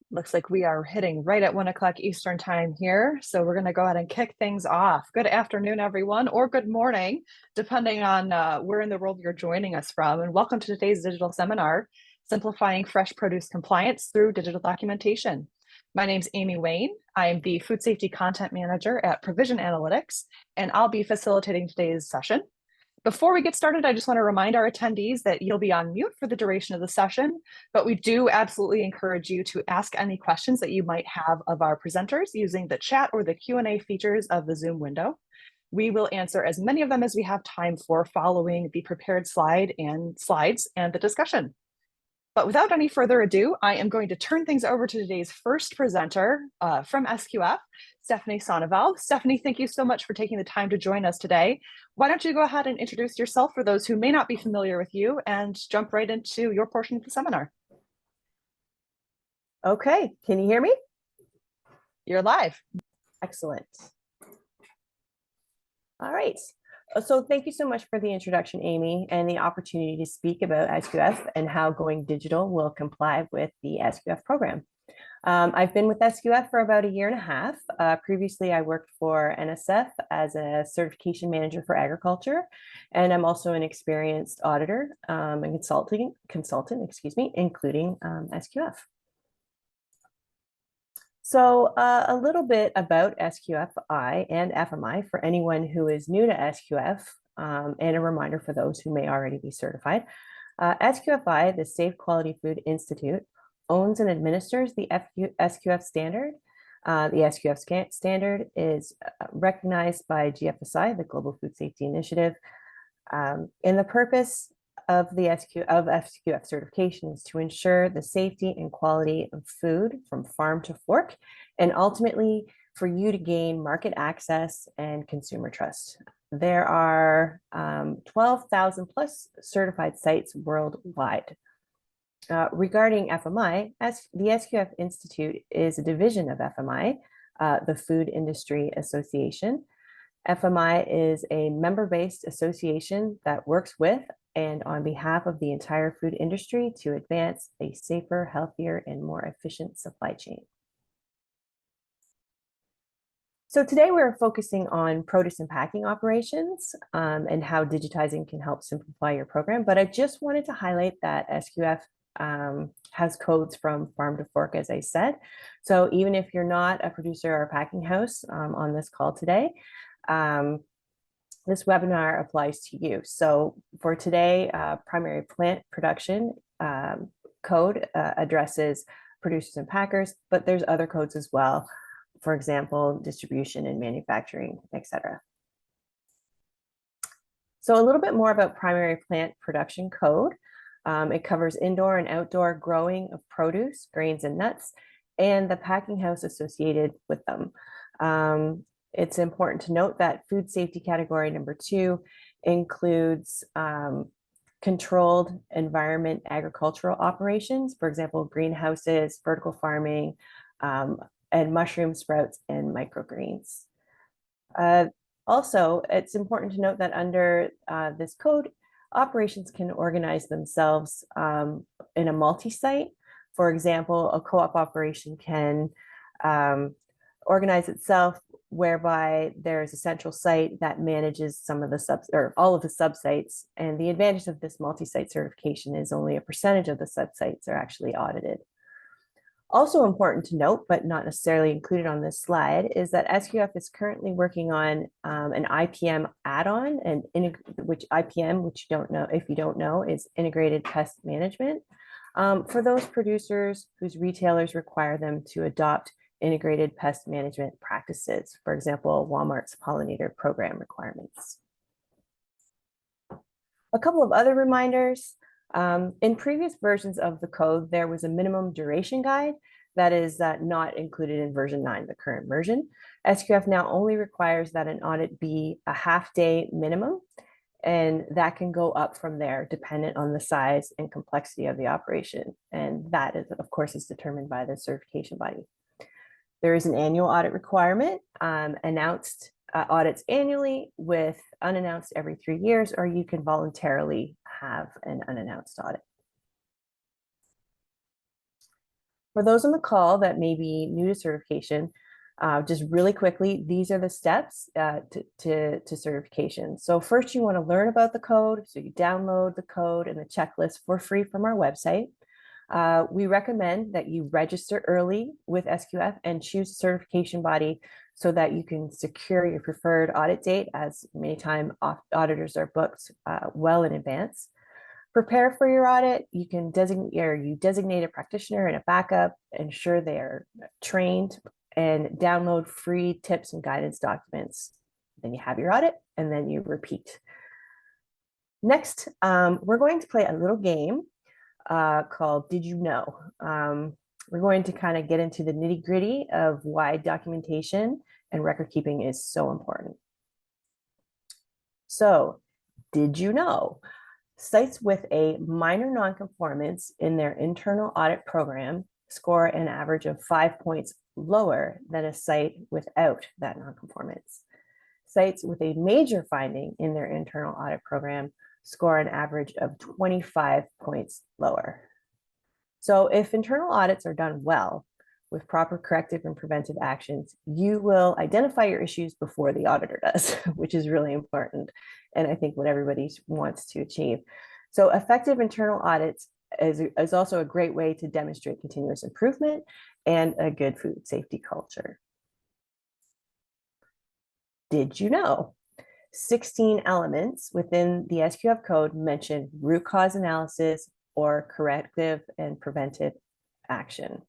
Looks like we are hitting right at 1 o'clock Eastern time here. So we're going to go ahead and kick things off. Good afternoon, everyone, or good morning, depending on where in the world you're joining us from. And welcome to today's digital seminar, Simplifying Fresh Produce Compliance Through Digital Documentation. My name's Amy Wayne. I am the Food Safety Content Manager at Provision Analytics, and I'll be facilitating today's session. Before we get started, I just want to remind our attendees that you'll be on mute for the duration of the session, but we do absolutely encourage you to ask any questions that you might have of our presenters using the chat or the Q&A features of the Zoom window. We will answer as many of them as we have time for following the prepared slides and the discussion. But without any further ado, I am going to turn things over to today's first presenter from SQF, Stephanie Sonneveld. Stephanie, thank you so much for taking the time to join us today. Why don't you go ahead and introduce yourself for those who may not be familiar with you and jump right into your portion of the seminar. Okay, can you hear me? You're live. Excellent. All right. So thank you so much for the introduction, Amy, and the opportunity to speak about SQF and how going digital will comply with the SQF program. I've been with SQF for about 1.5 years. Previously, I worked for NSF as a certification manager for agriculture, and I'm also an experienced auditor and consultant, including SQF. So a little bit about SQFI and FMI for anyone who is new to SQF, and a reminder for those who may already be certified. SQFI, the Safe Quality Food Institute, owns and administers the SQF standard. The SQF standard is recognized by GFSI, the Global Food Safety Initiative, and the purpose of the SQF certification is to ensure the safety and quality of food from farm to fork, and ultimately for you to gain market access and consumer trust. There are 12,000 plus certified sites worldwide. Regarding FMI, the SQF Institute is a division of FMI, the Food Industry Association. FMI is a member-based association that works with and on behalf of the entire food industry to advance a safer, healthier, and more efficient supply chain. So today we're focusing on produce and packing operations and how digitizing can help simplify your program. But I just wanted to highlight that SQF has codes from farm to fork, as I said. So even if you're not a producer or a packing house on this call today, this webinar applies to you. So for today, primary plant production code addresses producers and packers, but there's other codes as well. For example, distribution and manufacturing, etc. So a little bit more about primary plant production code. It covers indoor and outdoor growing of produce, grains, and nuts, and the packing house associated with them. It's important to note that food safety category number 2 includes controlled environment agricultural operations, for example, greenhouses, vertical farming, and mushroom sprouts and microgreens. Also, it's important to note that under this code, operations can organize themselves in a multi-site. For example, a co-op operation can organize itself whereby there's a central site that manages some of the all of the subsites. And the advantage of this multi-site certification is only a percentage of the subsites are actually audited. Also important to note, but not necessarily included on this slide, is that SQF is currently working on an IPM add-on, which you don't know, if you don't know, is integrated pest management for those producers whose retailers require them to adopt integrated pest management practices, for example, Walmart's pollinator program requirements. A couple of other reminders. In previous versions of the code, there was a minimum duration guide that is not included in version 9, the current version. SQF now only requires that an audit be a half-day minimum, and that can go up from there dependent on the size and complexity of the operation. And that is, of course, is determined by the certification body. There is an annual audit requirement, announced audits annually with unannounced every 3 years, or you can voluntarily have an unannounced audit. For those on the call that may be new to certification, just really quickly, these are the steps to certification. So first you want to learn about the code. So you download the code and the checklist for free from our website. We recommend that you register early with SQF and choose a certification body so that you can secure your preferred audit date, as many times auditors are booked well in advance. Prepare for your audit. You can designate a practitioner and a backup, ensure they are trained, and download free tips and guidance documents. Then you have your audit, and then you repeat. Next, we're going to play a little game called Did You Know? We're going to kind of get into the nitty gritty of why documentation and record keeping is so important. So, did you know? Sites with a minor nonconformance in their internal audit program score an average of 5 points lower than a site without that nonconformance. Sites with a major finding in their internal audit program score an average of 25 points lower. So if internal audits are done well, with proper corrective and preventive actions, you will identify your issues before the auditor does, which is really important. And I think what everybody wants to achieve. So effective internal audits is also a great way to demonstrate continuous improvement and a good food safety culture. Did you know? 16 elements within the SQF code mention root cause analysis or corrective and preventive action.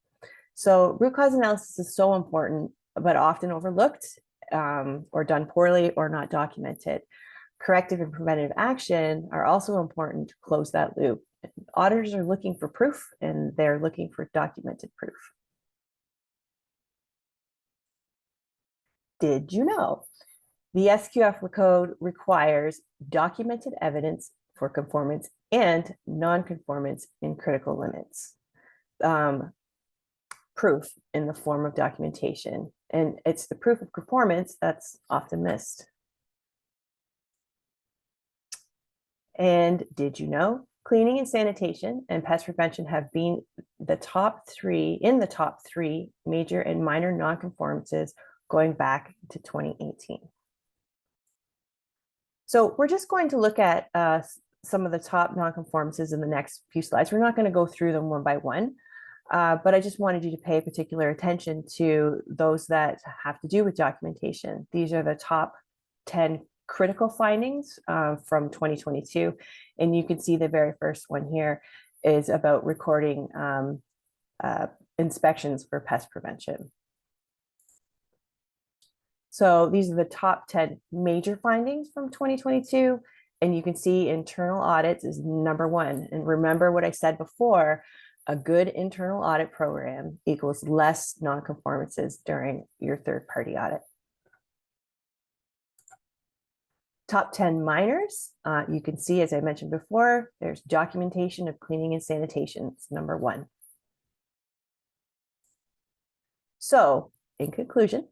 So root cause analysis is so important, but often overlooked or done poorly or not documented. Corrective and preventive action are also important to close that loop. Auditors are looking for proof, and they're looking for documented proof. Did you know? The SQF code requires documented evidence for conformance and non-conformance in critical limits. Proof in the form of documentation. And it's the proof of conformance that's often missed. And did you know? Cleaning and sanitation and pest prevention have been the top three major and minor non-conformances going back to 2018. So we're just going to look at some of the top non-conformances in the next few slides. We're not going to go through them one by one, but I just wanted you to pay particular attention to those that have to do with documentation. These are the top 10 critical findings from 2022. And you can see the very first one here is about recording inspections for pest prevention. So these are the top 10 major findings from 2022. And you can see internal audits is number one. And remember what I said before, a good internal audit program equals less non-conformances during your third-party audit. Top 10 minors, you can see, as I mentioned before, there's documentation of cleaning and sanitation. It's number one. So in conclusion,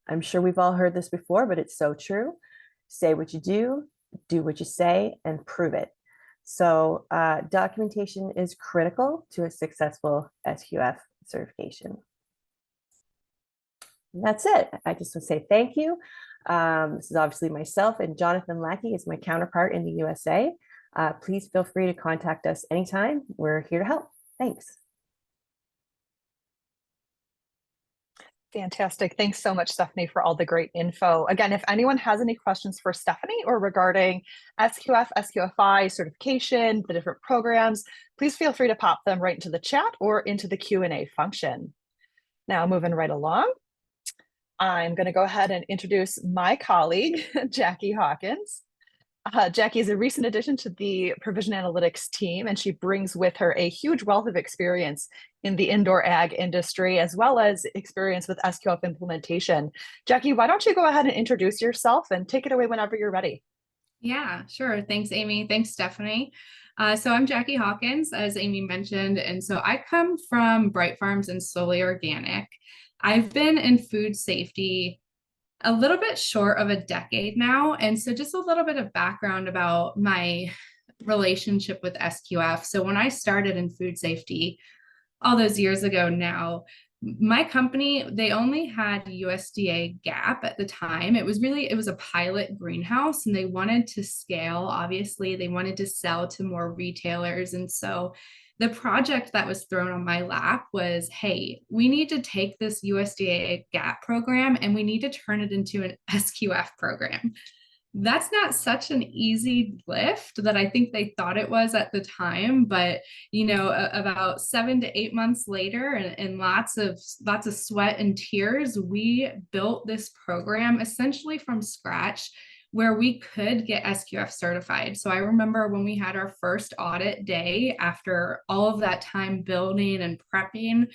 I'm sure we've all heard this before, but it's so true. Say what you do what you say, and prove it. So documentation is critical to a successful SQF certification. And that's it. I just want to say thank you. This is obviously myself, and Jonathan Lackey is my counterpart in the USA. Please feel free to contact us anytime. We're here to help. Thanks. Fantastic. Thanks so much, Stephanie, for all the great info. Again, if anyone has any questions for Stephanie or regarding SQF, SQFI certification, the different programs, please feel free to pop them right into the chat or into the Q&A function. Now, moving right along, I'm going to go ahead and introduce my colleague, Jackie Hawkins. Jackie is a recent addition to the Provision Analytics team, and she brings with her a huge wealth of experience in the indoor ag industry, as well as experience with SQF implementation. Jackie, why don't you go ahead and introduce yourself and take it away whenever you're ready? Yeah, sure. Thanks, Amy. Thanks, Stephanie. So I'm Jackie Hawkins, as Amy mentioned, and so I come from Bright Farms and Solely Organic. I've been in food safety a little bit short of a decade now. And so just a little bit of background about my relationship with SQF. So when I started in food safety, all those years ago now. My company, they only had USDA GAAP at the time. It was a pilot greenhouse, and they wanted to scale. Obviously, they wanted to sell to more retailers. And so the project that was thrown on my lap was, hey, we need to take this USDA GAAP program and we need to turn it into an SQF program. That's not such an easy lift that I think they thought it was at the time, but about 7 to 8 months later, and lots of sweat and tears, we built this program essentially from scratch where we could get SQF certified. So I remember when we had our first audit day, after all of that time building and prepping,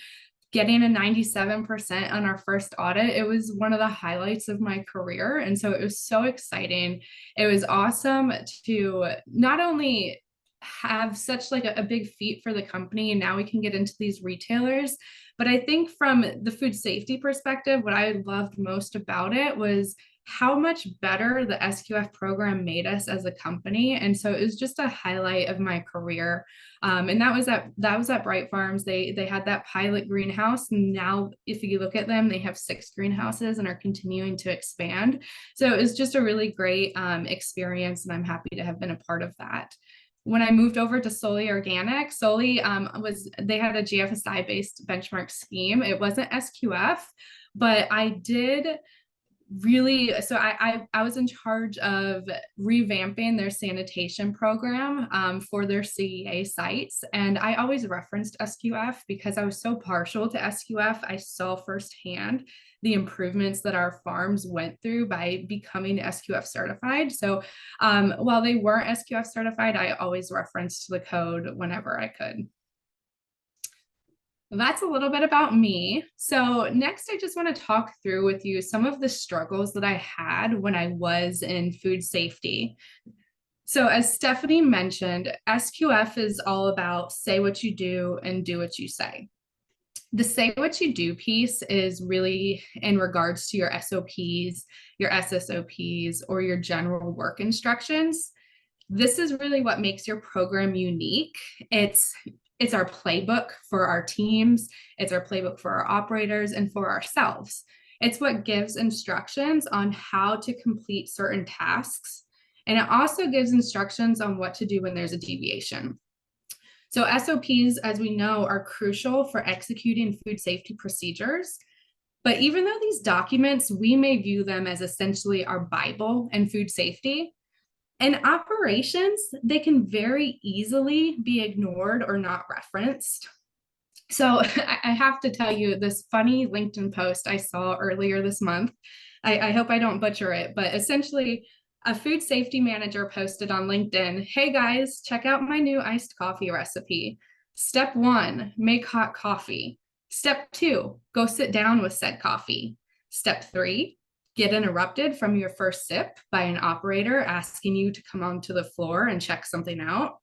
getting a 97% on our first audit, it was one of the highlights of my career. And so it was so exciting. It was awesome to not only have such like a big feat for the company, and now we can get into these retailers, but I think from the food safety perspective, what I loved most about it was how much better the SQF program made us as a company. And so it was just a highlight of my career. And that was at Bright Farms. They had that pilot greenhouse. And now if you look at them, they have 6 greenhouses and are continuing to expand. So it was just a really great experience. And I'm happy to have been a part of that. When I moved over to Solely Organic, Solely they had a GFSI based benchmark scheme. It wasn't SQF, but I did so I was in charge of revamping their sanitation program for their CEA sites. And I always referenced SQF because I was so partial to SQF. I saw firsthand the improvements that our farms went through by becoming SQF certified. So while they weren't SQF certified, I always referenced the code whenever I could. That's a little bit about me. So next, I just want to talk through with you some of the struggles that I had when I was in food safety. So as Stephanie mentioned, SQF is all about say what you do and do what you say. The say what you do piece is really in regards to your SOPs, your SSOPs, or your general work instructions. This is really what makes your program unique. It's our playbook for our teams. It's our playbook for our operators and for ourselves. It's what gives instructions on how to complete certain tasks. And it also gives instructions on what to do when there's a deviation. So SOPs, as we know, are crucial for executing food safety procedures. But even though these documents, we may view them as essentially our Bible in food safety, in operations, they can very easily be ignored or not referenced. So I have to tell you this funny LinkedIn post I saw earlier this month. I hope I don't butcher it, but essentially a food safety manager posted on LinkedIn, hey guys, check out my new iced coffee recipe. Step 1, make hot coffee. Step 2, go sit down with said coffee. Step 3, get interrupted from your first sip by an operator asking you to come onto the floor and check something out.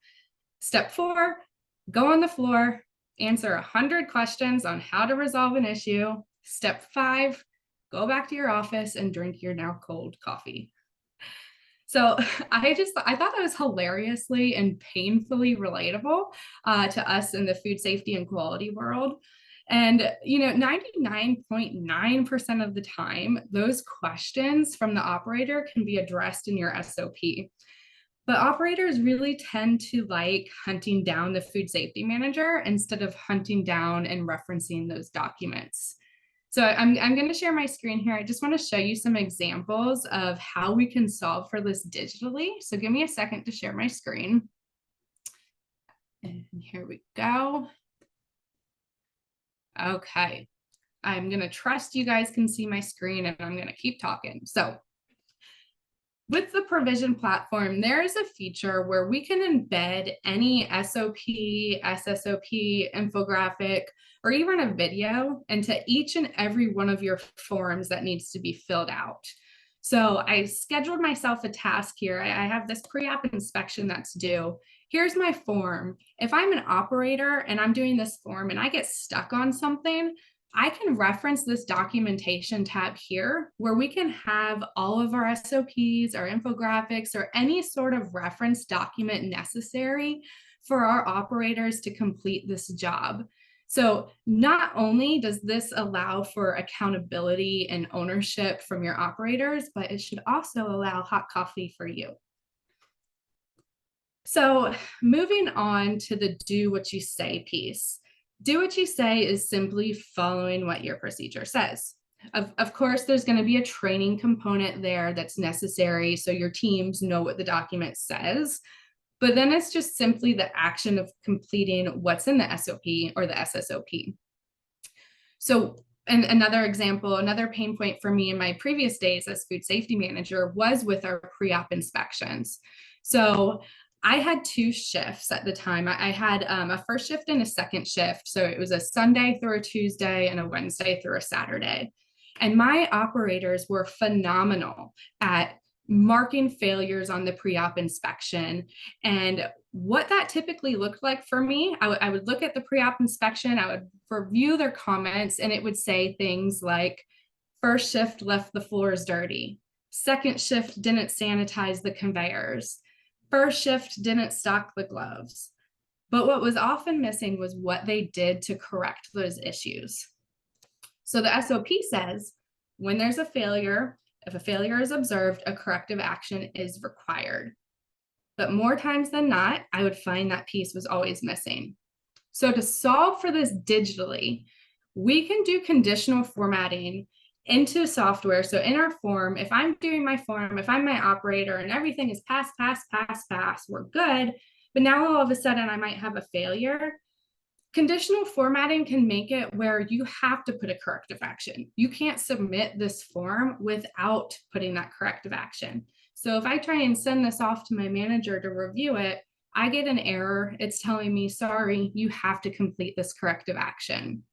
Step 4, go on the floor, answer 100 questions on how to resolve an issue. Step 5, go back to your office and drink your now cold coffee. So I thought that was hilariously and painfully relatable to us in the food safety and quality world. And, 99.9% of the time, those questions from the operator can be addressed in your SOP. But operators really tend to like hunting down the food safety manager instead of hunting down and referencing those documents. So I'm going to share my screen here. I just want to show you some examples of how we can solve for this digitally. So give me a second to share my screen. And here we go. Okay, I'm going to trust you guys can see my screen and I'm going to keep talking. So with the provision platform, there is a feature where we can embed any SOP, SSOP, infographic, or even a video into each and every one of your forms that needs to be filled out. So I scheduled myself a task here. I have this pre-app inspection that's due. Here's my form. If I'm an operator and I'm doing this form and I get stuck on something, I can reference this documentation tab here where we can have all of our SOPs, our infographics, or any sort of reference document necessary for our operators to complete this job. So not only does this allow for accountability and ownership from your operators, but it should also allow hot coffee for you. So moving on to the do what you say piece. Do what you say is simply following what your procedure says. Of course, there's going to be a training component there that's necessary so your teams know what the document says. But then it's just simply the action of completing what's in the SOP or the SSOP. So, and another example, another pain point for me in my previous days as food safety manager was with our pre-op inspections. So I had 2 shifts at the time. I had a first shift and a second shift. So it was a Sunday through a Tuesday and a Wednesday through a Saturday. And my operators were phenomenal at marking failures on the pre-op inspection. And what that typically looked like for me, I would look at the pre-op inspection, I would review their comments, and it would say things like, first shift left the floors dirty. Second shift didn't sanitize the conveyors. First shift didn't stock the gloves. But what was often missing was what they did to correct those issues. So the SOP says, when there's a failure, if a failure is observed, a corrective action is required. But more times than not, I would find that piece was always missing. So to solve for this digitally, we can do conditional formatting into software. So in our form, if I'm doing my form, if I'm my operator and everything is pass, pass, pass, pass, we're good. But now all of a sudden I might have a failure. Conditional formatting can make it where you have to put a corrective action. You can't submit this form without putting that corrective action. So if I try and send this off to my manager to review it, I get an error. It's telling me, sorry, you have to complete this corrective action.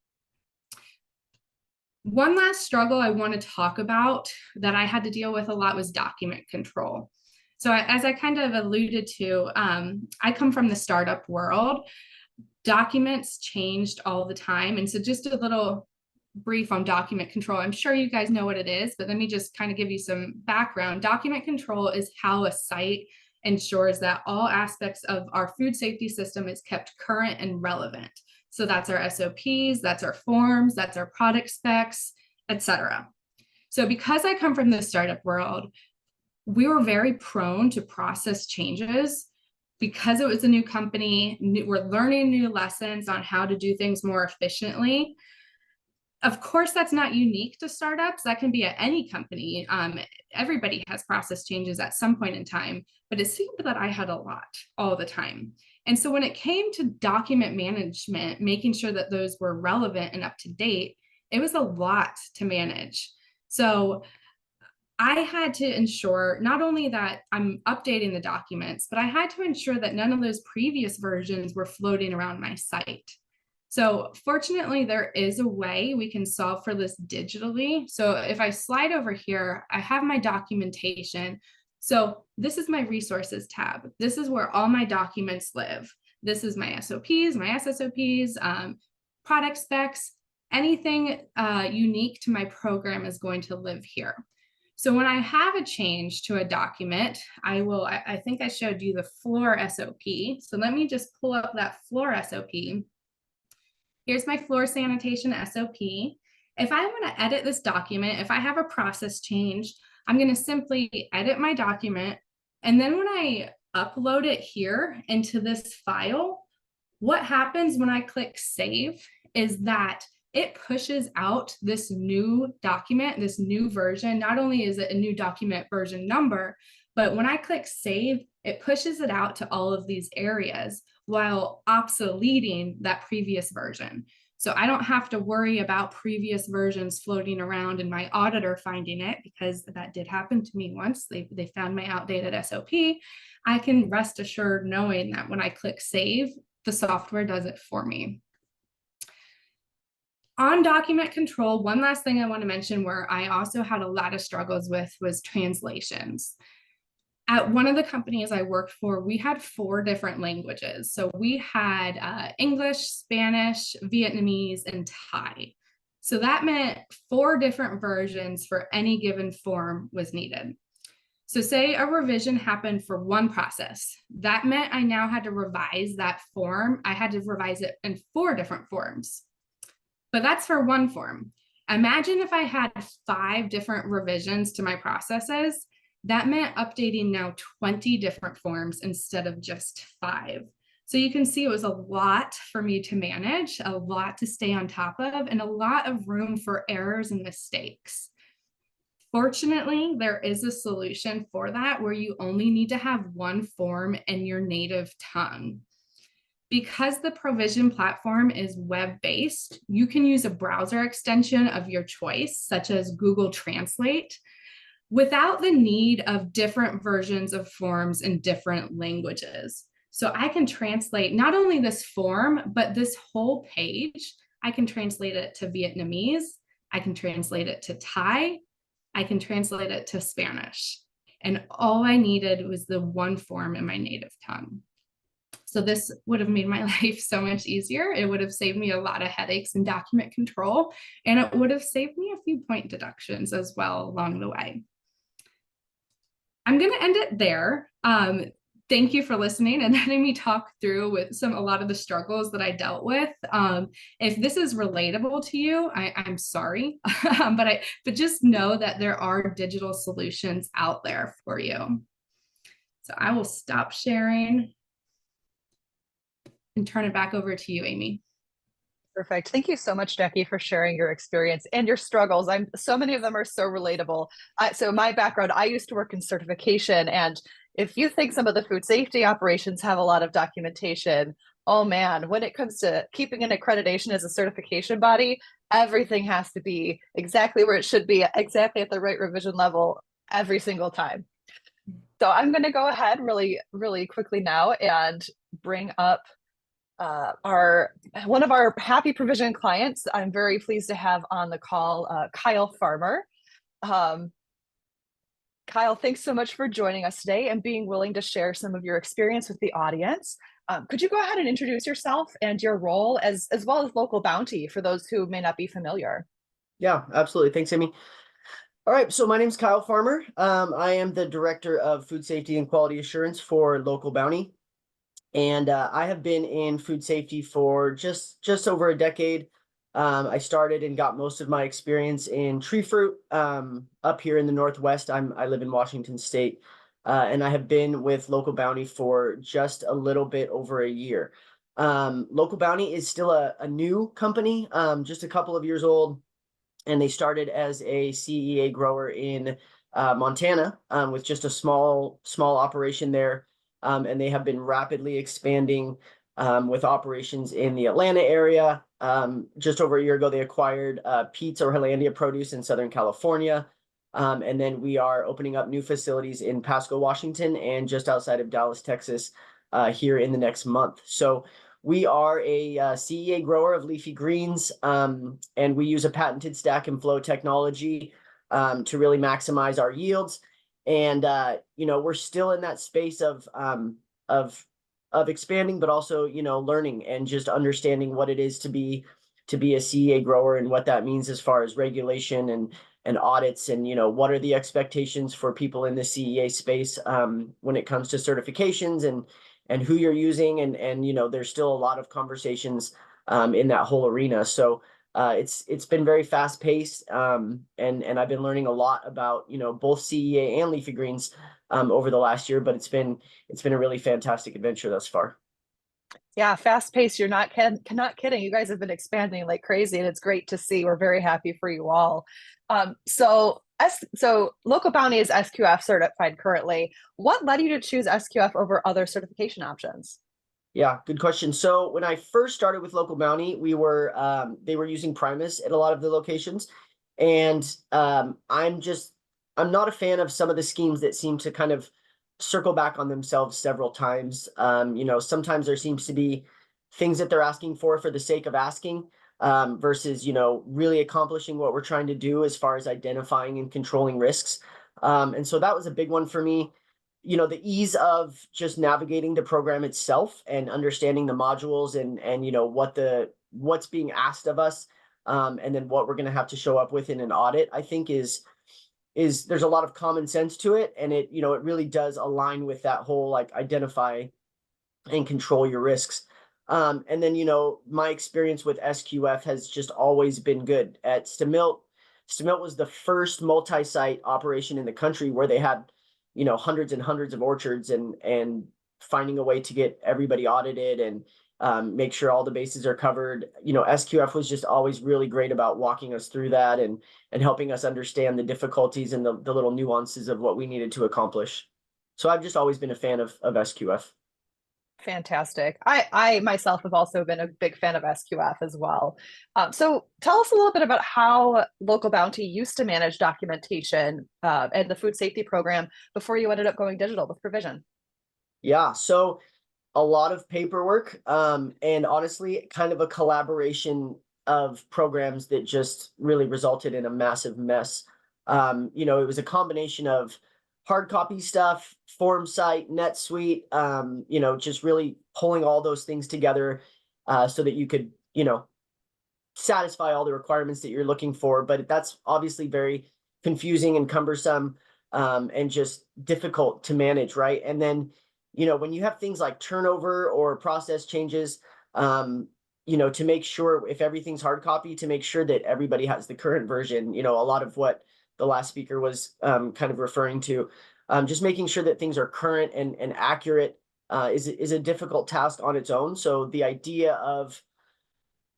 One last struggle I want to talk about that I had to deal with a lot was document control. So as I kind of alluded to, I come from the startup world. Documents changed all the time. And so just a little brief on document control. I'm sure you guys know what it is, but let me just kind of give you some background. Document control is how a site ensures that all aspects of our food safety system is kept current and relevant. So that's our SOPs, that's our forms, that's our product specs, etc. So because I come from the startup world, we were very prone to process changes. Because it was a new company, we're learning new lessons on how to do things more efficiently. Of course, that's not unique to startups. That can be at any company. Everybody has process changes at some point in time, but it seemed that I had a lot all the time. And so when it came to document management, making sure that those were relevant and up to date, it was a lot to manage. So I had to ensure not only that I'm updating the documents, but I had to ensure that none of those previous versions were floating around my site. So fortunately, there is a way we can solve for this digitally. So if I slide over here, I have my documentation. So this is my resources tab. This is where all my documents live. This is my SOPs, my SSOPs, product specs, anything unique to my program is going to live here. So when I have a change to a document, I think I showed you the floor SOP. So let me just pull up that floor SOP. Here's my floor sanitation SOP. If I want to edit this document, if I have a process change, I'm going to simply edit my document. And then when I upload it here into this file, what happens when I click save is that it pushes out this new document, this new version. Not only is it a new document version number, but when I click save, it pushes it out to all of these areas while obsoleting that previous version. So I don't have to worry about previous versions floating around and my auditor finding it, because that did happen to me once. They found my outdated SOP. I can rest assured knowing that when I click save, the software does it for me. On document control, one last thing I want to mention where I also had a lot of struggles with was translations. At one of the companies I worked for, we had 4 different languages. So we had English, Spanish, Vietnamese, and Thai. So that meant 4 different versions for any given form was needed. So say a revision happened for one process. That meant I now had to revise that form. I had to revise it in 4 different forms. But that's for one form. Imagine if I had 5 different revisions to my processes. That meant updating now 20 different forms instead of just 5. So you can see it was a lot for me to manage, a lot to stay on top of, and a lot of room for errors and mistakes. Fortunately, there is a solution for that where you only need to have one form in your native tongue. Because the provision platform is web-based, you can use a browser extension of your choice, such as Google Translate, without the need of different versions of forms in different languages. So I can translate not only this form, but this whole page. I can translate it to Vietnamese, I can translate it to Thai, I can translate it to Spanish. And all I needed was the one form in my native tongue. So this would have made my life so much easier. It would have saved me a lot of headaches and document control, and it would have saved me a few point deductions as well along the way. I'm going to end it there. Thank you for listening and letting me talk through with a lot of the struggles that I dealt with. If this is relatable to you, I'm sorry, but just know that there are digital solutions out there for you. So I will stop sharing and turn it back over to you, Amy. Perfect. Thank you so much, Jackie, for sharing your experience and your struggles. So many of them are so relatable. So my background, I used to work in certification, and if you think some of the food safety operations have a lot of documentation, oh man, when it comes to keeping an accreditation as a certification body, everything has to be exactly where it should be, exactly at the right revision level every single time. So I'm going to go ahead really, really quickly now and bring up one of our happy provision clients. I'm very pleased to have on the call Kyle Farmer. Kyle, thanks so much for joining us today and being willing to share some of your experience with the audience. Could you go ahead and introduce yourself and your role as well as Local Bounty for those who may not be familiar? Yeah, absolutely. Thanks, Amy. All right, so my name's Kyle Farmer. I am the Director of Food Safety and Quality Assurance for Local Bounty. And I have been in food safety for just over a decade. I started and got most of my experience in tree fruit up here in the Northwest. I live in Washington State, and I have been with Local Bounty for just a little bit over a year. Local Bounty is still a new company, just a couple of years old, and they started as a CEA grower in Montana with just a small operation there. And they have been rapidly expanding with operations in the Atlanta area. Just over a year ago, they acquired Pete's or Hollandia Produce in Southern California. And then we are opening up new facilities in Pasco, Washington, and just outside of Dallas, Texas, here in the next month. So we are a CEA grower of leafy greens, and we use a patented stack and flow technology to really maximize our yields. And we're still in that space of expanding, but also learning and just understanding what it is to be a CEA grower and what that means as far as regulation and audits, and what are the expectations for people in the CEA space when it comes to certifications and who you're using, and there's still a lot of conversations in that whole arena. So it's been very fast paced, and I've been learning a lot about both CEA and leafy greens over the last year, but it's been a really fantastic adventure thus far. Yeah, fast paced. You're not kidding. You guys have been expanding like crazy, and it's great to see. We're very happy for you all. So Local Bounty is SQF certified currently. What led you to choose SQF over other certification options? Yeah, good question. So when I first started with Local Bounty, they were using Primus at a lot of the locations, and I'm not a fan of some of the schemes that seem to kind of circle back on themselves several times. Sometimes there seems to be things that they're asking for the sake of asking, versus really accomplishing what we're trying to do as far as identifying and controlling risks. And so that was a big one for me. The ease of just navigating the program itself and understanding the modules and what's being asked of us, and then what we're going to have to show up with in an audit, I think is there's a lot of common sense to it, and it really does align with that whole like identify and control your risks. And then my experience with SQF has just always been good. At Stemilt was the first multi-site operation in the country where they had hundreds and hundreds of orchards, and finding a way to get everybody audited and make sure all the bases are covered. SQF was just always really great about walking us through that and helping us understand the difficulties and the little nuances of what we needed to accomplish. So I've just always been a fan of SQF. Fantastic. I myself have also been a big fan of SQF as well. So tell us a little bit about how Local Bounty used to manage documentation and the food safety program before you ended up going digital with Provision. Yeah, so a lot of paperwork, and honestly, kind of a collaboration of programs that just really resulted in a massive mess. It was a combination of hard copy stuff, FormSite, NetSuite, just really pulling all those things together so that you could, satisfy all the requirements that you're looking for. But that's obviously very confusing and cumbersome, and just difficult to manage, right? And then, when you have things like turnover or process changes, to make sure if everything's hard copy, to make sure that everybody has the current version, a lot of what the last speaker was kind of referring to, just making sure that things are current and accurate is a difficult task on its own. So the idea of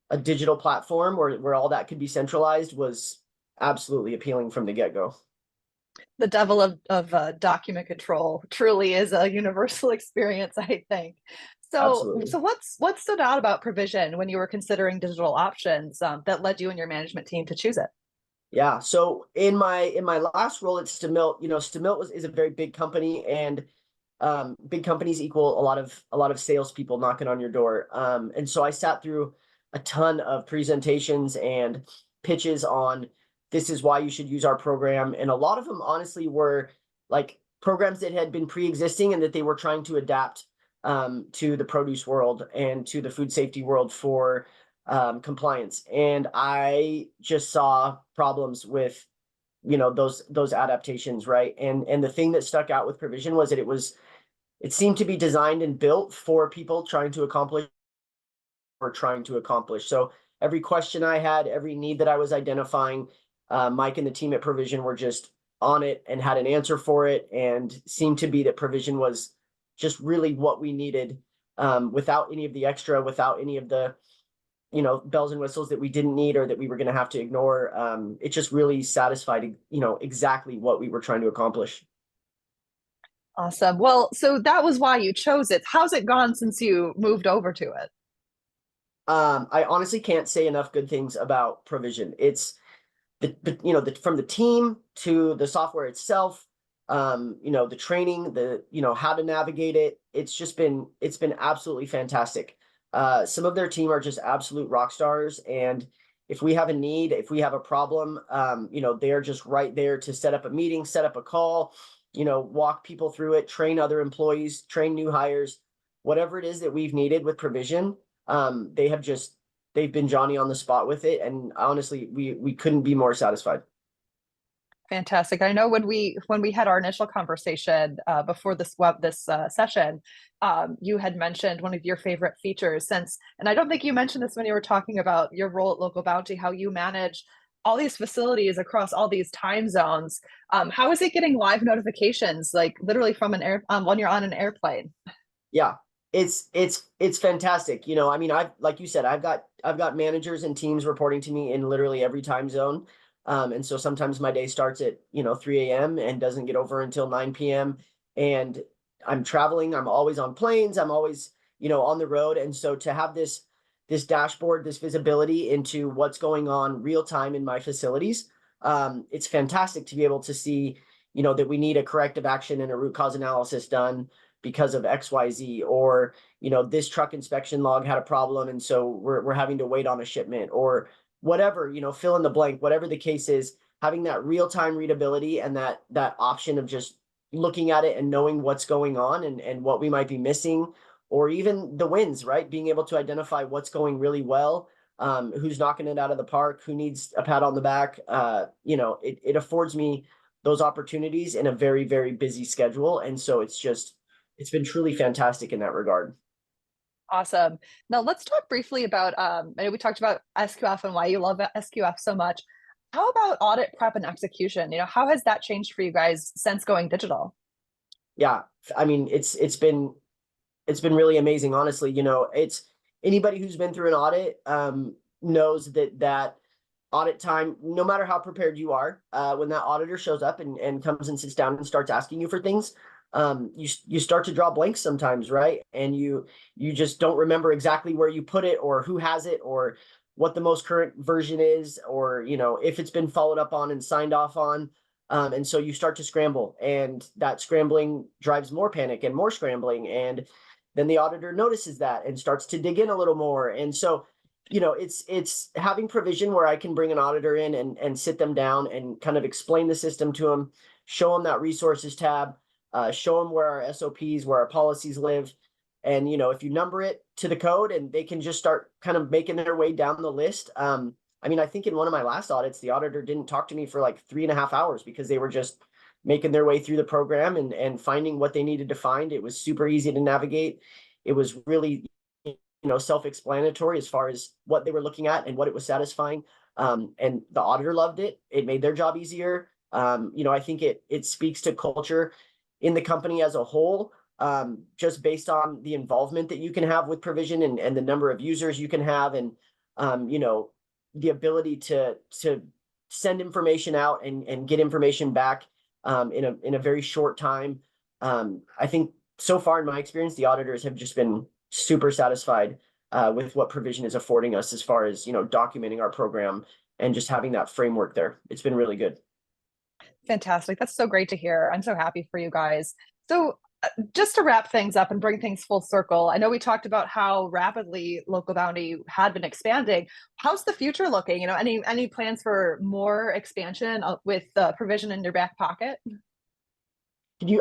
a digital platform where all that could be centralized was absolutely appealing from the get-go. The devil of document control truly is a universal experience, I think. Absolutely. So what stood out about Provision when you were considering digital options that led you and your management team to choose it? Yeah. So in my last role at Stemilt, Stemilt is a very big company, and big companies equal a lot of salespeople knocking on your door. And so I sat through a ton of presentations and pitches on this is why you should use our program. And a lot of them honestly were like programs that had been pre-existing and that they were trying to adapt to the produce world and to the food safety world for compliance. And I just saw problems with those adaptations, right? And the thing that stuck out with Provision was that it seemed to be designed and built for people trying to accomplish. So every question I had, every need that I was identifying, Mike and the team at Provision were just on it and had an answer for it, and seemed to be that Provision was just really what we needed, without any of the extra, without any of the bells and whistles that we didn't need or that we were going to have to ignore. It just really satisfied exactly what we were trying to accomplish. Awesome. Well, so that was why you chose it. How's it gone since you moved over to it? I honestly can't say enough good things about Provision. It's from the team to the software itself, the training, how to navigate it. It's been absolutely fantastic. Some of their team are just absolute rock stars, and if we have a need, if we have a problem, they're just right there to set up a meeting, set up a call, walk people through it, train other employees, train new hires, whatever it is that we've needed with Provision. They've been Johnny on the spot with it, and honestly, we couldn't be more satisfied. Fantastic. I know when we had our initial conversation before this session, you had mentioned one of your favorite features and I don't think you mentioned this when you were talking about your role at Local Bounty, how you manage all these facilities across all these time zones. How is it getting live notifications, like literally from when you're on an airplane? Yeah, it's fantastic. Like you said, I've got managers and teams reporting to me in literally every time zone. And so sometimes my day starts at 3 a.m. and doesn't get over until 9 p.m. And I'm traveling, I'm always on planes, I'm always on the road. And so to have this dashboard, this visibility into what's going on real time in my facilities, it's fantastic to be able to see that we need a corrective action and a root cause analysis done because of XYZ, or this truck inspection log had a problem and so we're having to wait on a shipment, or whatever, fill in the blank, whatever the case is. Having that real-time readability and that option of just looking at it and knowing what's going on and what we might be missing, or even the wins, right? Being able to identify what's going really well, who's knocking it out of the park, who needs a pat on the back. It affords me those opportunities in a very, very busy schedule. And so it's been truly fantastic in that regard. Awesome. Now let's talk briefly about, I know we talked about SQF and why you love SQF so much. How about audit prep and execution? How has that changed for you guys since going digital? Yeah, I mean, it's been really amazing, honestly. It's anybody who's been through an audit knows that audit time, no matter how prepared you are, when that auditor shows up and comes and sits down and starts asking you for things, you start to draw blanks sometimes, right? And you just don't remember exactly where you put it or who has it or what the most current version is, or if it's been followed up on and signed off on. And so you start to scramble, and that scrambling drives more panic and more scrambling. And then the auditor notices that and starts to dig in a little more. And so it's having provision where I can bring an auditor in and sit them down and kind of explain the system to them, show them that resources tab, show them where our SOPs, where our policies live. And, if you number it to the code, and they can just start kind of making their way down the list. I mean, I think in one of my last audits, the auditor didn't talk to me for like 3.5 hours because they were just making their way through the program and finding what they needed to find. It was super easy to navigate. It was really self-explanatory as far as what they were looking at and what it was satisfying. And the auditor loved it. It made their job easier. I think it speaks to culture in the company as a whole, just based on the involvement that you can have with provision and the number of users you can have, and the ability to send information out and get information back in a very short time. I think so far in my experience, the auditors have just been super satisfied with what provision is affording us as far as documenting our program and just having that framework there. It's been really good. Fantastic. That's so great to hear. I'm so happy for you guys. So just to wrap things up and bring things full circle, I know we talked about how rapidly Local Bounty had been expanding. How's the future looking? Any plans for more expansion with provision in your back pocket?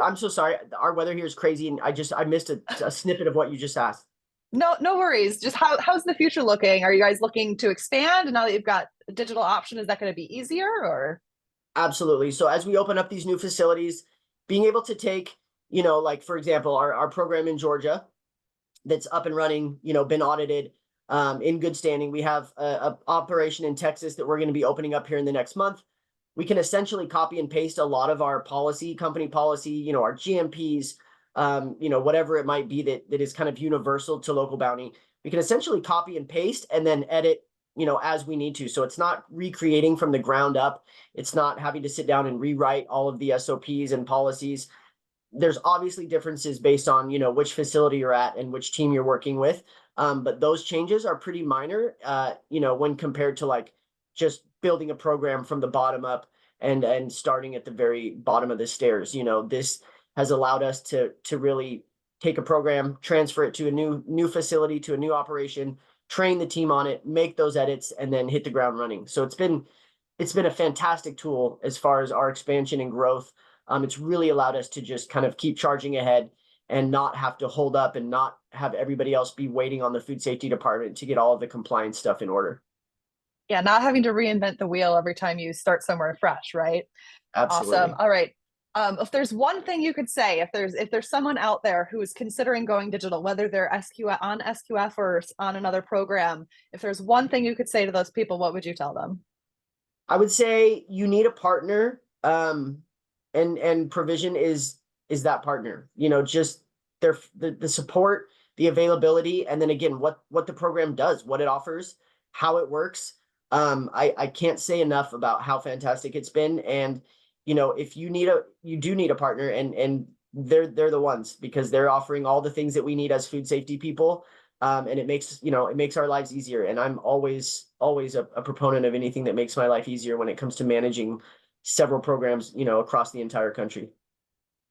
I'm so sorry. Our weather here is crazy, and I missed a snippet of what you just asked. No worries. Just how's the future looking? Are you guys looking to expand? And now that you've got a digital option, is that going to be easier or? Absolutely. So as we open up these new facilities, being able to take, like for example, our program in Georgia that's up and running, been audited, in good standing. We have a operation in Texas that we're going to be opening up here in the next month. We can essentially copy and paste a lot of our company policy, our GMPs, whatever it might be that is kind of universal to Local Bounty. We can essentially copy and paste and then edit, as we need to. So it's not recreating from the ground up. It's not having to sit down and rewrite all of the SOPs and policies. There's obviously differences based on, which facility you're at and which team you're working with. But those changes are pretty minor, when compared to like just building a program from the bottom up and starting at the very bottom of the stairs. This has allowed us to really take a program, transfer it to a new facility, to a new operation, train the team on it, make those edits, and then hit the ground running. So it's been a fantastic tool as far as our expansion and growth. It's really allowed us to just kind of keep charging ahead and not have to hold up and not have everybody else be waiting on the food safety department to get all of the compliance stuff in order. Yeah, not having to reinvent the wheel every time you start somewhere fresh, right? Absolutely. Awesome. All right. If there's one thing you could say, if there's someone out there who is considering going digital, whether they're on SQF or on another program, if there's one thing you could say to those people, what would you tell them? I would say you need a partner, and provision is that partner. Just the support, the availability, and then again, what the program does, what it offers, how it works. I can't say enough about how fantastic it's been. And if you do need a partner, and they're the ones, because they're offering all the things that we need as food safety people. And it makes our lives easier. And I'm always a proponent of anything that makes my life easier when it comes to managing several programs, across the entire country.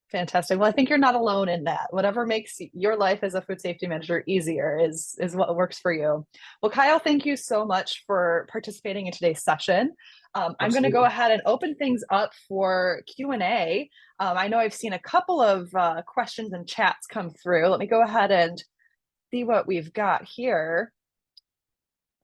Fantastic. Well, I think you're not alone in that. Whatever makes your life as a food safety manager easier is what works for you. Well, Kyle, thank you so much for participating in today's session. I'm going to go ahead and open things up for Q&A. I know I've seen a couple of questions and chats come through. Let me go ahead and see what we've got here.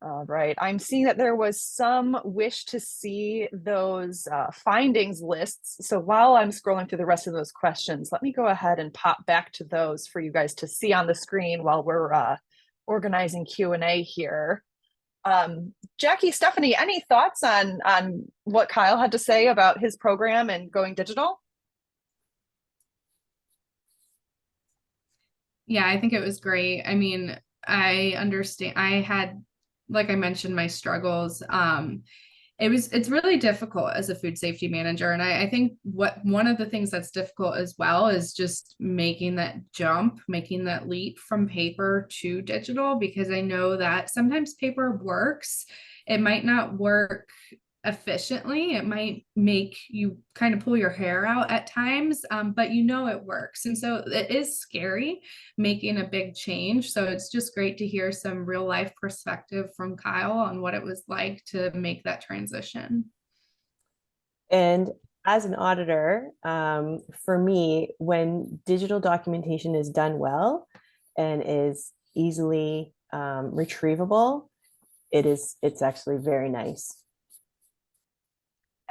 All right, I'm seeing that there was some wish to see those findings lists. So while I'm scrolling through the rest of those questions, let me go ahead and pop back to those for you guys to see on the screen while we're organizing Q&A here. Jackie, Stephanie, any thoughts on what Kyle had to say about his program and going digital? Yeah, I think it was great. I mean, I understand. I had, like I mentioned, my struggles. It's really difficult as a food safety manager. And I think one of the things that's difficult as well is just making that jump, making that leap from paper to digital, because I know that sometimes paper works. It might not work efficiently. It might make you kind of pull your hair out at times, but you know it works. And so it is scary making a big change. So it's just great to hear some real life perspective from Kyle on what it was like to make that transition. And as an auditor, for me, when digital documentation is done well and is easily retrievable, it's actually very nice.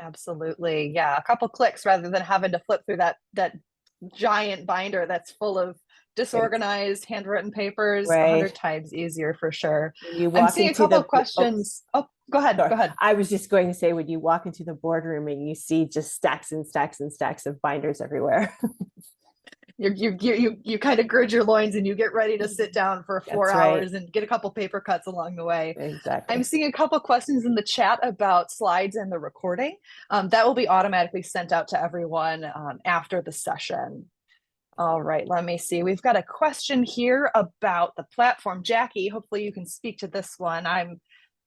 Absolutely. Yeah. A couple clicks rather than having to flip through that giant binder that's full of disorganized handwritten papers. Right. 100 times easier for sure. You I'm walk seeing a into couple the of questions. Oh, go ahead. sorry. Go ahead. I was just going to say, when you walk into the boardroom and you see just stacks and stacks and stacks of binders everywhere. You kind of gird your loins and you get ready to sit down for 4 That's right. hours and get a couple paper cuts along the way. Exactly. I'm seeing a couple questions in the chat about slides and the recording. That will be automatically sent out to everyone after the session. All right, let me see. We've got a question here about the platform. Jackie, hopefully you can speak to this one.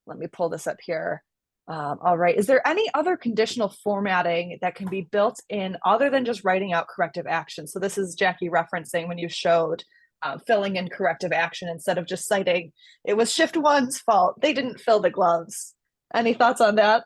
Let me pull this up here. All right, is there any other conditional formatting that can be built in other than just writing out corrective action? So this is Jackie referencing when you showed filling in corrective action instead of just citing, it was shift one's fault, they didn't fill the gloves. Any thoughts on that?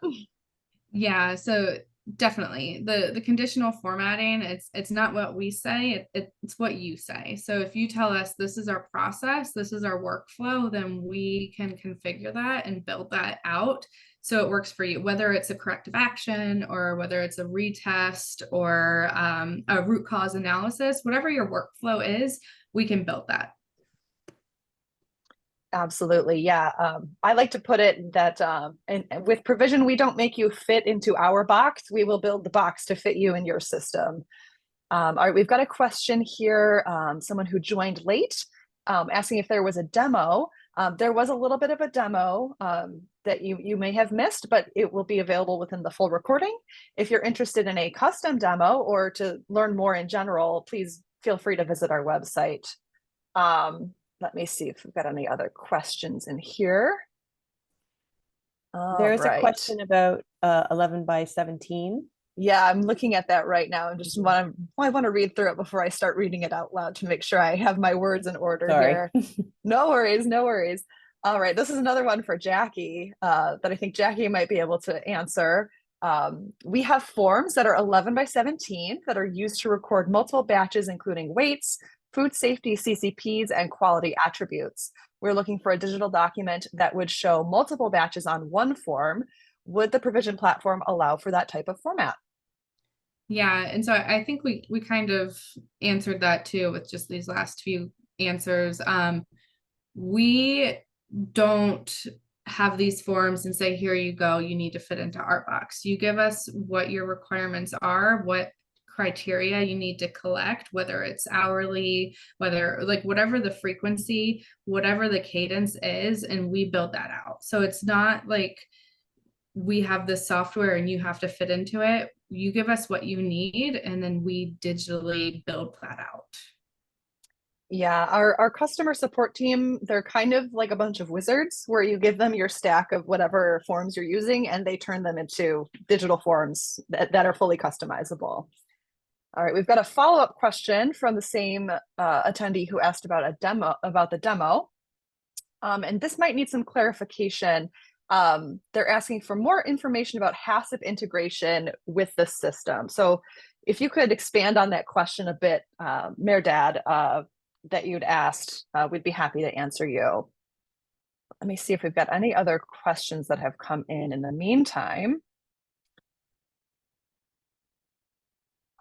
Yeah, so definitely the conditional formatting, it's not what we say, it's what you say. So if you tell us this is our process, this is our workflow, then we can configure that and build that out so it works for you, whether it's a corrective action or whether it's a retest or a root cause analysis. Whatever your workflow is, we can build that. Absolutely. Yeah. I like to put it that and with provision, we don't make you fit into our box. We will build the box to fit you in your system. All right. We've got a question here. Someone who joined late asking if there was a demo. There was a little bit of a demo that you may have missed, but it will be available within the full recording. If you're interested in a custom demo or to learn more in general, please feel free to visit our website. Let me see if we've got any other questions in here. There's a question about 11 by 17. Yeah, I'm looking at that right now. I want to read through it before I start reading it out loud to make sure I have my words in order here. No worries, no worries. All right, this is another one for Jackie that I think Jackie might be able to answer. We have forms that are 11 by 17 that are used to record multiple batches, including weights, food safety CCPs, and quality attributes. We're looking for a digital document that would show multiple batches on one form. Would the provision platform allow for that type of format? Yeah, and so I think we kind of answered that too with just these last few answers. We don't have these forms and say, here you go, you need to fit into our box. You give us what your requirements are, what criteria you need to collect, whether it's hourly, whether like whatever the frequency, whatever the cadence is, and we build that out. So it's not like we have this software and you have to fit into it. You give us what you need and then we digitally build that out. Yeah, our customer support team, they're kind of like a bunch of wizards where you give them your stack of whatever forms you're using and they turn them into digital forms that are fully customizable. All right, we've got a follow-up question from the same attendee who asked about the demo. And this might need some clarification. They're asking for more information about HACCP integration with the system. So if you could expand on that question a bit, Mehrdad, that you'd asked, we'd be happy to answer you. Let me see if we've got any other questions that have come in the meantime.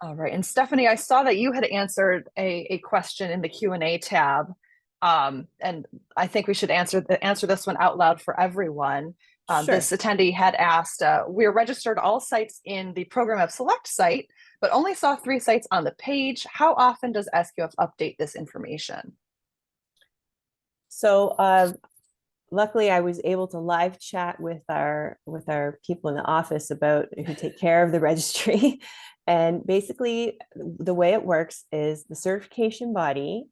All right, and Stephanie, I saw that you had answered a question in the Q&A tab, and I think we should answer this one out loud for everyone. Sure. This attendee had asked, we're registered all sites in the Program of Select site, but only saw 3 sites on the page. How often does SQF update this information? So luckily I was able to live chat with our people in the office about who take care of the registry. And basically the way it works is the certification body,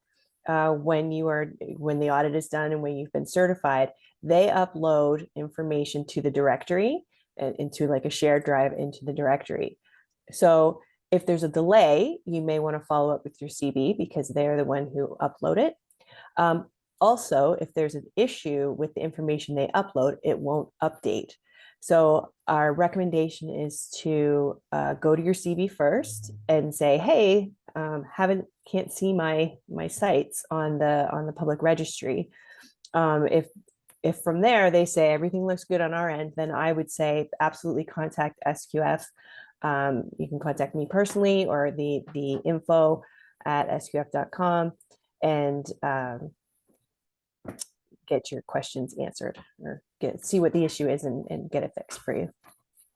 when the audit is done and when you've been certified, they upload information to the directory and into like a shared drive into the directory. So if there's a delay, you may want to follow up with your CB because they're the one who upload it. Also, if there's an issue with the information they upload, it won't update. So our recommendation is to go to your CB first and say, hey, can't see my sites on the public registry. If from there they say everything looks good on our end, then I would say absolutely contact SQF. You can contact me personally or the info at sqf.com and get your questions answered or see what the issue is and get it fixed for you.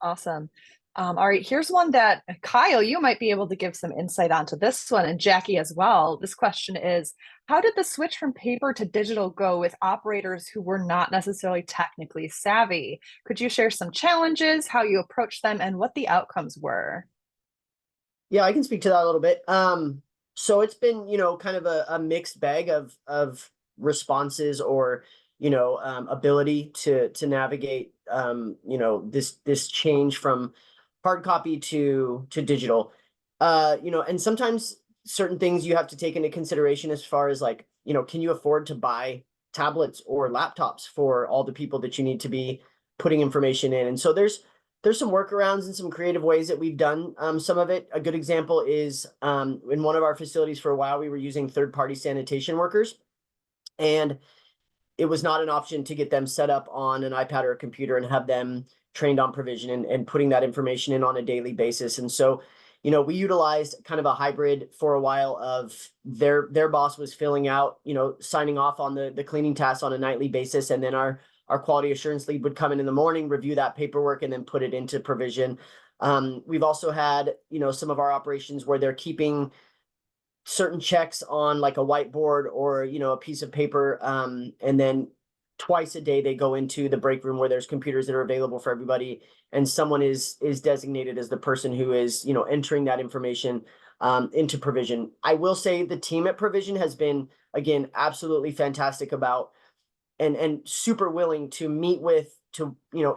Awesome. All right, here's one that Kyle, you might be able to give some insight onto this one, and Jackie as well. This question is, how did the switch from paper to digital go with operators who were not necessarily technically savvy? Could you share some challenges, how you approached them, and what the outcomes were? Yeah, I can speak to that a little bit. So it's been, kind of a mixed bag of responses or, ability to navigate, this change from hard copy to digital. And sometimes certain things you have to take into consideration as far as like, can you afford to buy tablets or laptops for all the people that you need to be putting information in? And so there's some workarounds and some creative ways that we've done some of it. A good example is in one of our facilities for a while, we were using third-party sanitation workers, and it was not an option to get them set up on an iPad or a computer and have them trained on provision and putting that information in on a daily basis. And so, we utilized kind of a hybrid for a while of their boss was filling out, signing off on the cleaning tasks on a nightly basis. And then our quality assurance lead would come in the morning, review that paperwork, and then put it into provision. We've also had, some of our operations where they're keeping certain checks on like a whiteboard or, a piece of paper. And then twice a day they go into the break room where there's computers that are available for everybody. And someone is designated as the person who is, entering that information into provision. I will say the team at provision has been, again, absolutely fantastic about and super willing to meet with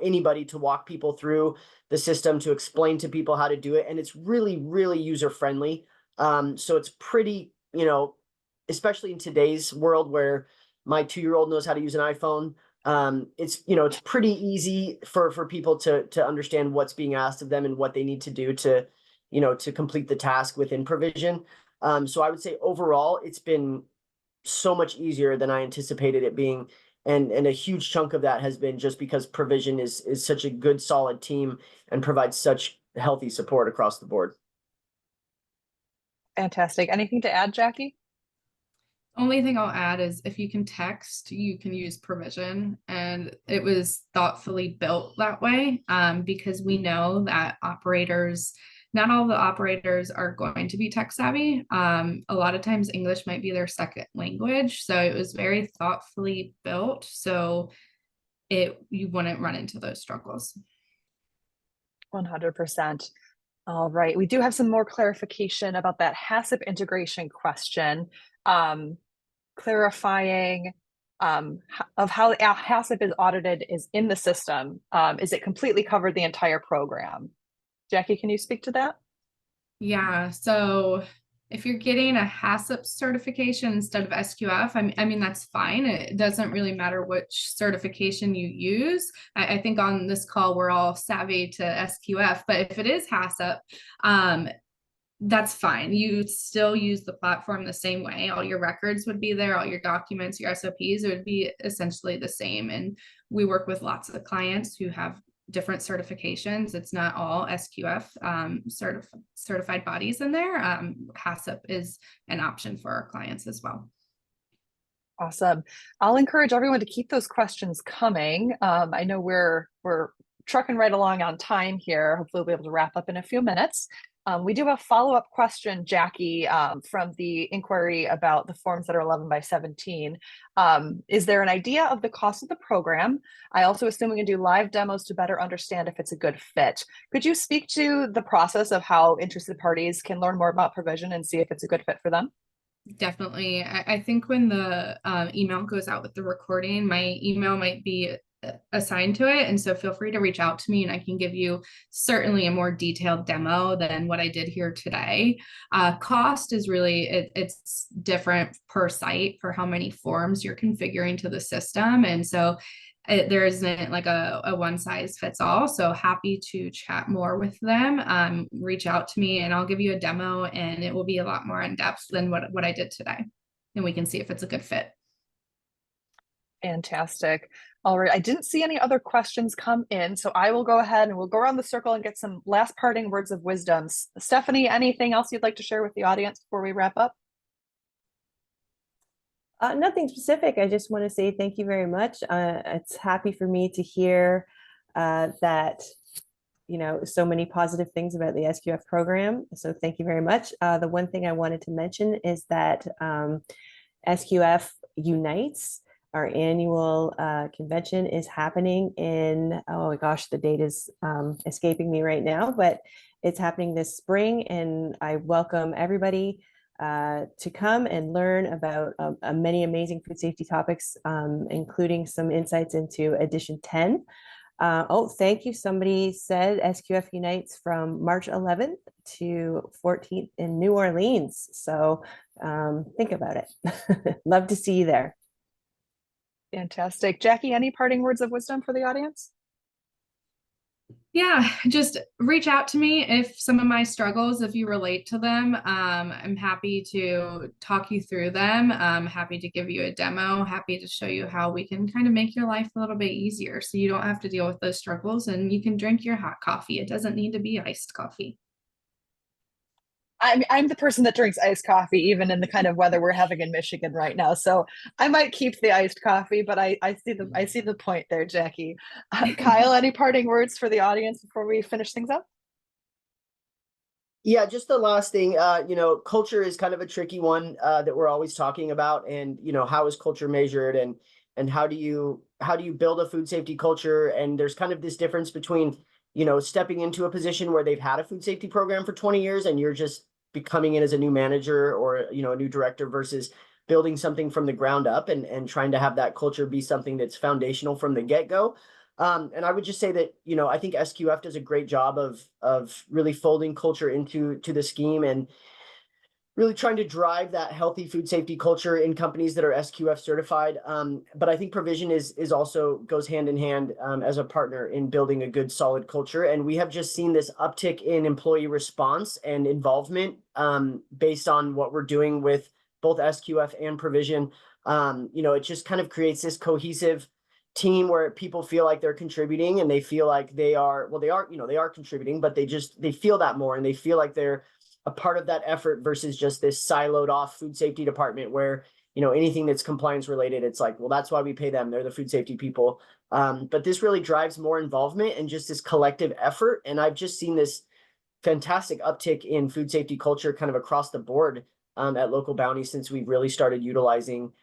anybody to walk people through the system, to explain to people how to do it. And it's really, really user friendly. So it's pretty, especially in today's world where my 2-year-old knows how to use an iPhone. It's pretty easy for people to understand what's being asked of them and what they need to do to complete the task within provision. So I would say overall, it's been so much easier than I anticipated it being. And a huge chunk of that has been just because provision is such a good, solid team and provides such healthy support across the board. Fantastic. Anything to add, Jackie? Only thing I'll add is if you can text, you can use provision, and it was thoughtfully built that way because we know that not all the operators are going to be tech savvy. A lot of times English might be their second language. So it was very thoughtfully built so you wouldn't run into those struggles. 100%. All right, we do have some more clarification about that HACCP integration question. Clarifying of how HACCP is audited is in the system. Is it completely covered the entire program? Jackie, can you speak to that? Yeah, so if you're getting a HACCP certification instead of SQF, I mean, that's fine. It doesn't really matter which certification you use. I think on this call, we're all savvy to SQF, but if it is HACCP, that's fine. You still use the platform the same way. All your records would be there, all your documents, your SOPs, it would be essentially the same. And we work with lots of clients who have different certifications. It's not all SQF certified bodies in there. HACCP is an option for our clients as well. Awesome. I'll encourage everyone to keep those questions coming. I know we're trucking right along on time here. Hopefully we'll be able to wrap up in a few minutes. We do have a follow-up question, Jackie, from the inquiry about the forms that are 11 by 17. Is there an idea of the cost of the program? I also assume we can do live demos to better understand if it's a good fit. Could you speak to the process of how interested parties can learn more about provision and see if it's a good fit for them? Definitely. I think when the email goes out with the recording, my email might be assigned to it. And so feel free to reach out to me and I can give you certainly a more detailed demo than what I did here today. Cost is really, it's different per site for how many forms you're configuring to the system. And so there isn't like a one size fits all. So happy to chat more with them. Reach out to me and I'll give you a demo and it will be a lot more in depth than what I did today. And we can see if it's a good fit. Fantastic. All right. I didn't see any other questions come in, so I will go ahead and we'll go around the circle and get some last parting words of wisdom. Stephanie, anything else you'd like to share with the audience before we wrap up? Nothing specific. I just want to say thank you very much. It's happy for me to hear that, you know, so many positive things about the SQF program. So thank you very much. The one thing I wanted to mention is that SQF Unites, our annual convention, is happening in, oh my gosh, the date is escaping me right now, but it's happening this spring. And I welcome everybody to come and learn about many amazing food safety topics, including some insights into edition 10. Oh, thank you. Somebody said SQF Unites from March 11th to 14th in New Orleans. So think about it. Love to see you there. Fantastic. Jackie, any parting words of wisdom for the audience? Yeah, just reach out to me if some of my struggles, if you relate to them. I'm happy to talk you through them. I'm happy to give you a demo, happy to show you how we can kind of make your life a little bit easier so you don't have to deal with those struggles and you can drink your hot coffee. It doesn't need to be iced coffee. I'm the person that drinks iced coffee, even in the kind of weather we're having in Michigan right now. So I might keep the iced coffee, but I see the point there, Jackie. Kyle, any parting words for the audience before we finish things up? Yeah, just the last thing, you know, culture is kind of a tricky one that we're always talking about, and you know, how is culture measured, and how do you build a food safety culture? And there's kind of this difference between, you know, stepping into a position where they've had a food safety program for 20 years and you're just becoming in as a new manager or, you know, a new director versus building something from the ground up and trying to have that culture be something that's foundational from the get-go. And I would just say that, you know, I think SQF does a great job of really folding culture into the scheme and really trying to drive that healthy food safety culture in companies that are SQF certified. But I think provision is also goes hand in hand as a partner in building a good, solid culture. And we have just seen this uptick in employee response and involvement based on what we're doing with both SQF and provision. You know, it just kind of creates this cohesive team where people feel like they're contributing and they feel like they are contributing, but they feel that more and they feel like they're a part of that effort versus just this siloed off food safety department where, you know, anything that's compliance related, it's like, well, that's why we pay them. They're the food safety people. But this really drives more involvement and just this collective effort. And I've just seen this fantastic uptick in food safety culture kind of across the board at Local Bounty since we've really started utilizing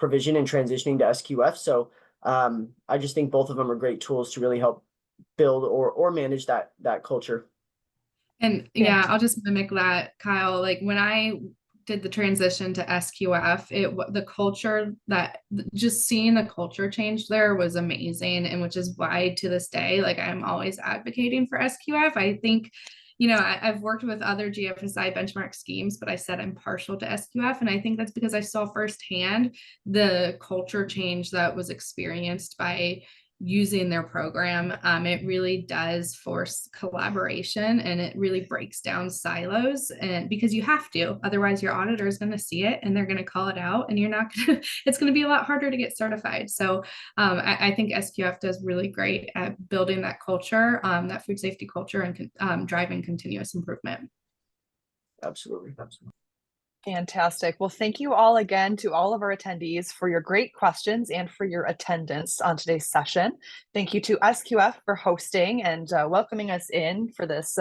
provision and transitioning to SQF. So I just think both of them are great tools to really help build or manage that culture. And yeah, I'll just mimic that, Kyle. Like when I did the transition to SQF, the culture just seeing the culture change there was amazing. And which is why to this day, like I'm always advocating for SQF. I think, you know, I've worked with other GFSI benchmark schemes, but I said I'm partial to SQF. And I think that's because I saw firsthand the culture change that was experienced by using their program, it really does force collaboration, and it really breaks down silos, and because you have to, otherwise your auditor is going to see it and they're going to call it out, and you're not going to, it's going to be a lot harder to get certified. So I think SQF does really great at building that culture, that food safety culture, and driving continuous improvement. Absolutely. Fantastic. Well, thank you all again to all of our attendees for your great questions and for your attendance on today's session. Thank you to SQF for hosting and welcoming us in for this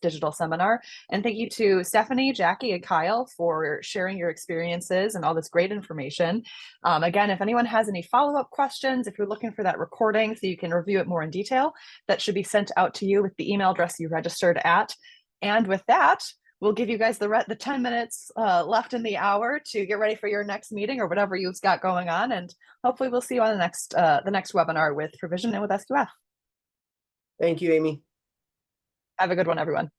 digital seminar. And thank you to Stephanie, Jackie, and Kyle for sharing your experiences and all this great information. Again, if anyone has any follow-up questions, if you're looking for that recording so you can review it more in detail, that should be sent out to you with the email address you registered at. And with that, we'll give you guys the 10 minutes left in the hour to get ready for your next meeting or whatever you've got going on. And hopefully we'll see you on the next webinar with Provision and with SQF. Thank you, Amy. Have a good one, everyone.